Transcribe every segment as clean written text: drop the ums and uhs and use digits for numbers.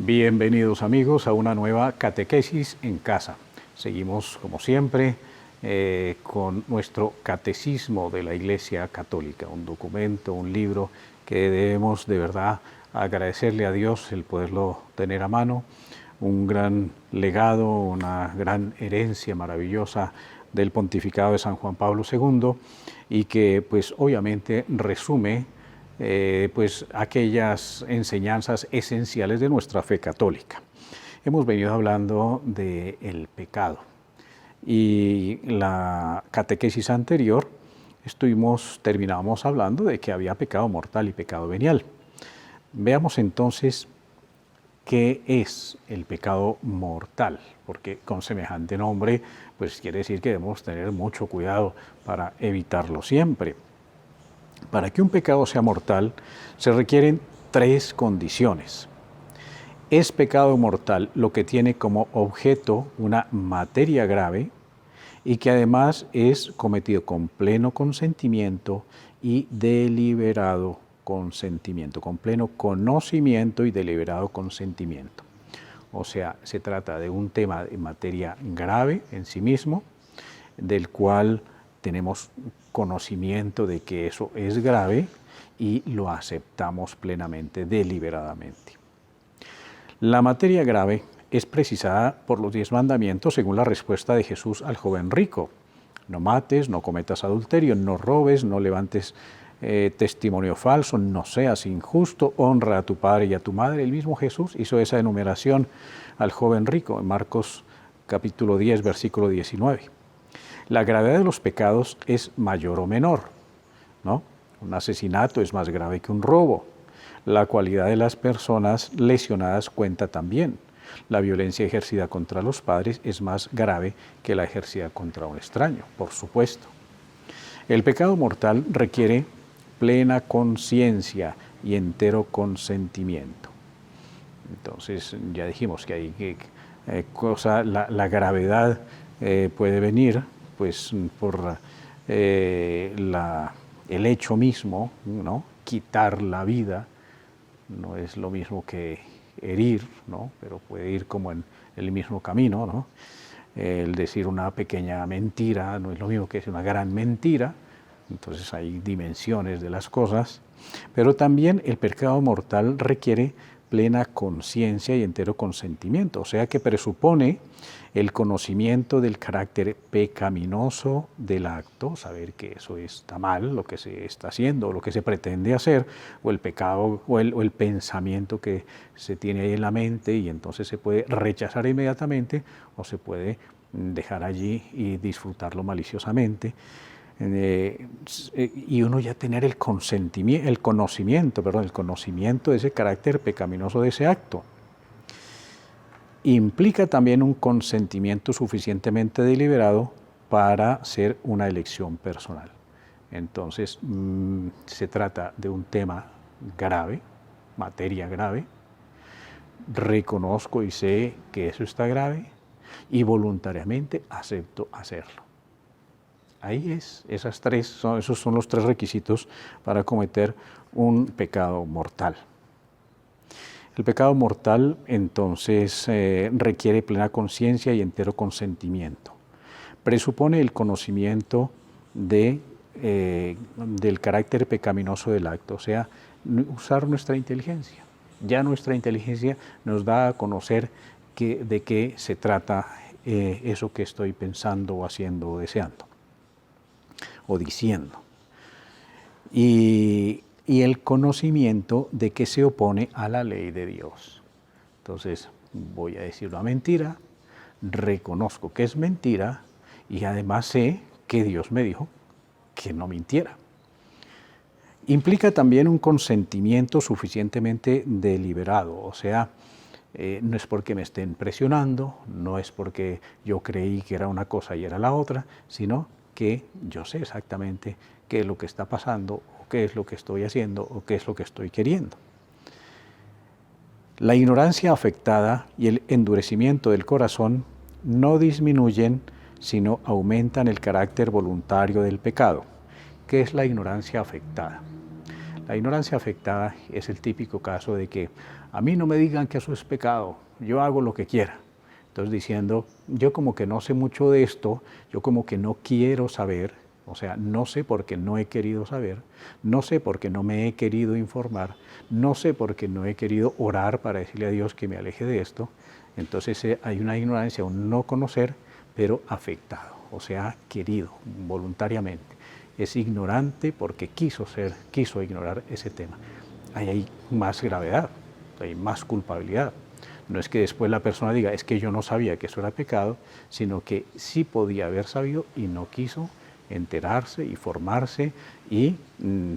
Bienvenidos amigos a una nueva catequesis en casa. Seguimos como siempre con nuestro catecismo de la Iglesia Católica, un documento, un libro que debemos de verdad agradecerle a Dios el poderlo tener a mano, un gran legado, una gran herencia maravillosa del pontificado de San Juan Pablo II y que pues obviamente resume pues aquellas enseñanzas esenciales de nuestra fe católica. Hemos venido hablando del pecado y la catequesis anterior terminamos hablando de que había pecado mortal y pecado venial. Veamos entonces qué es el pecado mortal, porque con semejante nombre pues quiere decir que debemos tener mucho cuidado para evitarlo siempre. Para que un pecado sea mortal, se requieren tres condiciones. Es pecado mortal lo que tiene como objeto una materia grave y que además es cometido con pleno consentimiento y deliberado consentimiento, con pleno conocimiento y deliberado consentimiento. O sea, se trata de un tema de materia grave en sí mismo, del cual tenemos conocimiento de que eso es grave y lo aceptamos plenamente, deliberadamente. La materia grave es precisada por los 10 mandamientos según la respuesta de Jesús al joven rico. No mates, no cometas adulterio, no robes, no levantes testimonio falso, no seas injusto, honra a tu padre y a tu madre. El mismo Jesús hizo esa enumeración al joven rico en Marcos capítulo 10, versículo 19. La gravedad de los pecados es mayor o menor, ¿no? Un asesinato es más grave que un robo. La cualidad de las personas lesionadas cuenta también. La violencia ejercida contra los padres es más grave que la ejercida contra un extraño, por supuesto. El pecado mortal requiere plena conciencia y entero consentimiento. Entonces, ya dijimos que hay la gravedad puede venir pues por el hecho mismo, ¿no? Quitar la vida no es lo mismo que herir, ¿no? Pero puede ir como en el mismo camino, ¿no? El decir una pequeña mentira no es lo mismo que decir una gran mentira. Entonces hay dimensiones de las cosas, pero también el pecado mortal requiere plena conciencia y entero consentimiento, o sea que presupone el conocimiento del carácter pecaminoso del acto, saber que eso está mal, lo que se está haciendo, o lo que se pretende hacer, o el pecado, o el pensamiento que se tiene ahí en la mente, y entonces se puede rechazar inmediatamente, o se puede dejar allí y disfrutarlo maliciosamente. Y uno ya tener el conocimiento de ese carácter pecaminoso de ese acto. Implica también un consentimiento suficientemente deliberado para ser una elección personal. Entonces, se trata de un tema grave, materia grave. Reconozco y sé que eso está grave y voluntariamente acepto hacerlo. Ahí esos son los tres requisitos para cometer un pecado mortal. El pecado mortal, entonces, requiere plena conciencia y entero consentimiento. Presupone el conocimiento del carácter pecaminoso del acto, o sea, usar nuestra inteligencia. Ya nuestra inteligencia nos da a conocer de qué se trata eso que estoy pensando o haciendo o deseando o diciendo, y el conocimiento de que se opone a la ley de Dios. Entonces, voy a decir una mentira, reconozco que es mentira y además sé que Dios me dijo que no mintiera. Implica también un consentimiento suficientemente deliberado, o sea, no es porque me estén presionando, no es porque yo creí que era una cosa y era la otra, sino que yo sé exactamente qué es lo que está pasando, o qué es lo que estoy haciendo, o qué es lo que estoy queriendo. La ignorancia afectada y el endurecimiento del corazón no disminuyen, sino aumentan el carácter voluntario del pecado. ¿Qué es la ignorancia afectada? La ignorancia afectada es el típico caso de que a mí no me digan que eso es pecado, yo hago lo que quiera. Entonces diciendo, yo como que no sé mucho de esto, yo como que no quiero saber, o sea, no sé porque no he querido saber, no sé porque no me he querido informar, no sé porque no he querido orar para decirle a Dios que me aleje de esto. Entonces hay una ignorancia, un no conocer, pero afectado, o sea, querido voluntariamente. Es ignorante porque quiso ignorar ese tema. Ahí hay más gravedad, hay más culpabilidad. No es que después la persona diga, es que yo no sabía que eso era pecado, sino que sí podía haber sabido y no quiso enterarse y formarse y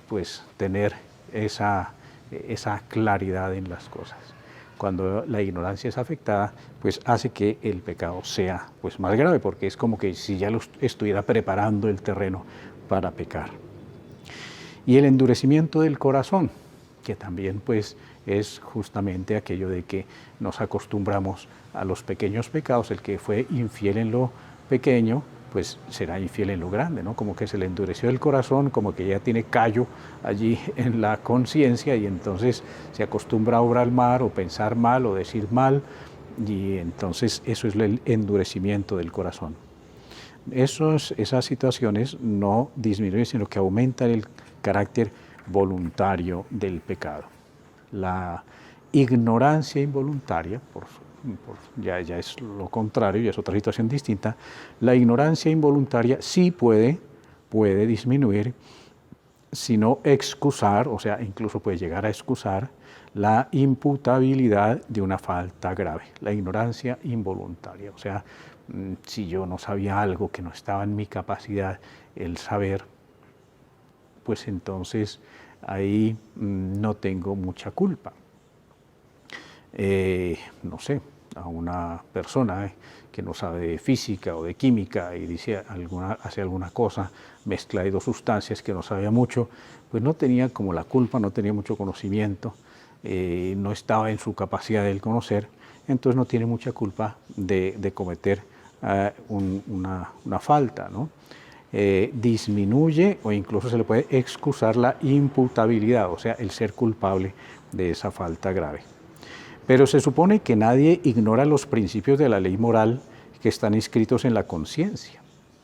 pues tener esa claridad en las cosas. Cuando la ignorancia es afectada, pues hace que el pecado sea pues más grave, porque es como que si ya lo estuviera preparando el terreno para pecar. Y el endurecimiento del corazón, que también pues es justamente aquello de que nos acostumbramos a los pequeños pecados. El que fue infiel en lo pequeño, pues será infiel en lo grande, ¿no? Como que se le endureció el corazón, como que ya tiene callo allí en la conciencia y entonces se acostumbra a obrar mal o pensar mal o decir mal, y entonces eso es el endurecimiento del corazón. Esas situaciones no disminuyen, sino que aumentan el carácter voluntario del pecado. La ignorancia involuntaria, ya es lo contrario, ya es otra situación distinta. La ignorancia involuntaria sí puede disminuir, sino excusar, o sea, incluso puede llegar a excusar la imputabilidad de una falta grave, la ignorancia involuntaria. O sea, si yo no sabía algo que no estaba en mi capacidad el saber, pues entonces ahí no tengo mucha culpa. No sé, a una persona que no sabe de física o de química y hace alguna cosa, mezcla de dos sustancias que no sabía mucho, pues no tenía como la culpa, no tenía mucho conocimiento, no estaba en su capacidad de conocer, entonces no tiene mucha culpa de cometer una falta, ¿no? Disminuye o incluso se le puede excusar la imputabilidad, o sea, el ser culpable de esa falta grave. Pero se supone que nadie ignora los principios de la ley moral que están inscritos en la conciencia.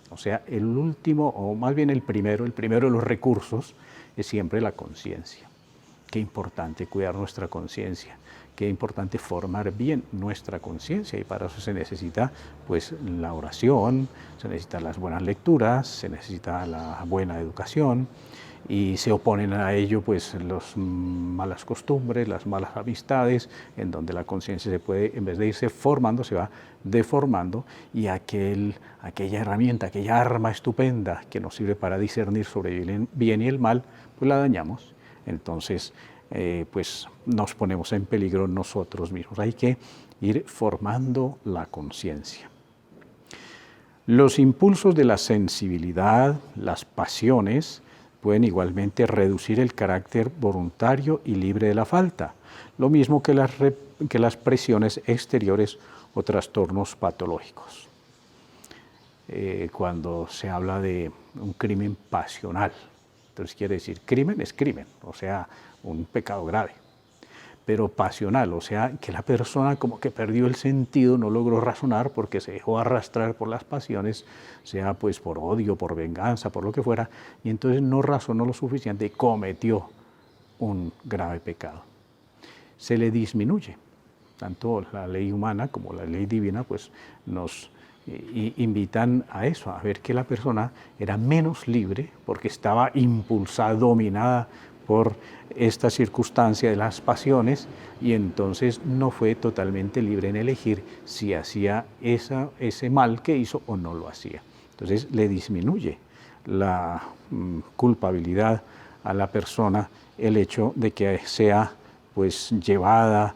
O sea, el último, o más bien el primero de los recursos es siempre la conciencia. Qué importante cuidar nuestra conciencia, qué importante formar bien nuestra conciencia, y para eso se necesita pues la oración, se necesitan las buenas lecturas, se necesita la buena educación, y se oponen a ello pues las malas costumbres, las malas amistades, en donde la conciencia se puede, en vez de irse formando, se va deformando, y aquella herramienta, aquella arma estupenda que nos sirve para discernir sobre el bien y el mal, pues la dañamos. Entonces, pues nos ponemos en peligro nosotros mismos. Hay que ir formando la conciencia. Los impulsos de la sensibilidad, las pasiones, pueden igualmente reducir el carácter voluntario y libre de la falta, lo mismo que las presiones exteriores o trastornos patológicos. Cuando se habla de un crimen pasional, entonces quiere decir, crimen es crimen, o sea, un pecado grave, pero pasional, o sea, que la persona como que perdió el sentido, no logró razonar porque se dejó arrastrar por las pasiones, sea pues por odio, por venganza, por lo que fuera, y entonces no razonó lo suficiente y cometió un grave pecado. Se le disminuye, tanto la ley humana como la ley divina pues nos invitan a eso, a ver que la persona era menos libre porque estaba impulsada, dominada por esta circunstancia de las pasiones, y entonces no fue totalmente libre en elegir si hacía ese mal que hizo o no lo hacía. Entonces le disminuye la culpabilidad a la persona el hecho de que sea pues llevada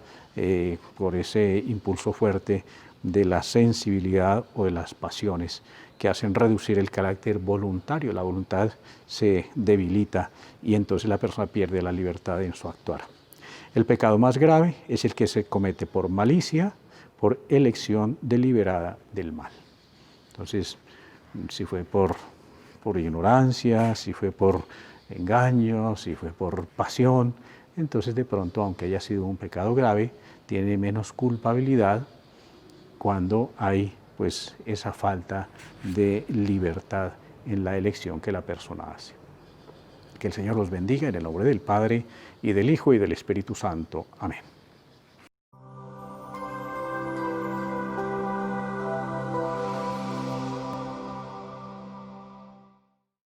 por ese impulso fuerte de la sensibilidad o de las pasiones que hacen reducir el carácter voluntario. La voluntad se debilita y entonces la persona pierde la libertad en su actuar. El pecado más grave es el que se comete por malicia, por elección deliberada del mal. Entonces, si fue por ignorancia, si fue por engaño, si fue por pasión, entonces de pronto, aunque haya sido un pecado grave, tiene menos culpabilidad cuando hay pues esa falta de libertad en la elección que la persona hace. Que el Señor los bendiga en el nombre del Padre, y del Hijo, y del Espíritu Santo. Amén.